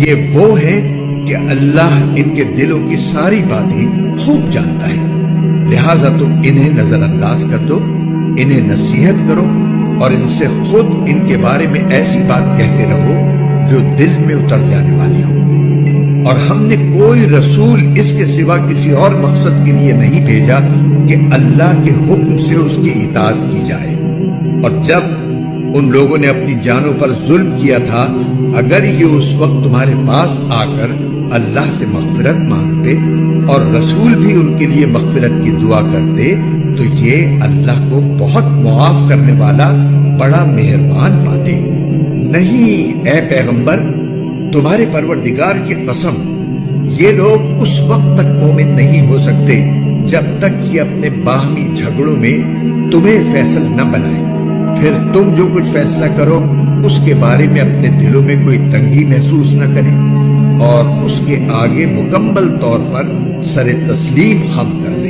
یہ وہ ہے کہ اللہ ان کے دلوں کی ساری باتیں خوب جانتا ہے، لہذا تم انہیں نظر انداز کر دو، انہیں نصیحت کرو اور ان سے خود ان کے بارے میں ایسی بات کہتے رہو جو دل میں اتر جانے والی ہو۔ اور ہم نے کوئی رسول اس کے سوا کسی اور مقصد کے لیے نہیں بھیجا کہ اللہ کے حکم سے اس کی اطاعت کی جائے۔ اور جب ان لوگوں نے اپنی جانوں پر ظلم کیا تھا، اگر یہ اس وقت تمہارے پاس آ کر اللہ سے مغفرت مانگتے اور رسول بھی ان کے لیے مغفرت کی دعا کرتے تو یہ اللہ کو بہت معاف کرنے والا بڑا مہربان پاتے۔ نہیں اے پیغمبر، تمہارے پروردگار کی قسم، یہ لوگ اس وقت تک مومن نہیں ہو سکتے جب تک یہ اپنے باہمی جھگڑوں میں تمہیں فیصل نہ بنائیں، پھر تم جو کچھ فیصلہ کرو اس کے بارے میں اپنے دلوں میں کوئی تنگی محسوس نہ کریں اور اس کے آگے مکمل طور پر سر تسلیم خم کر دیں۔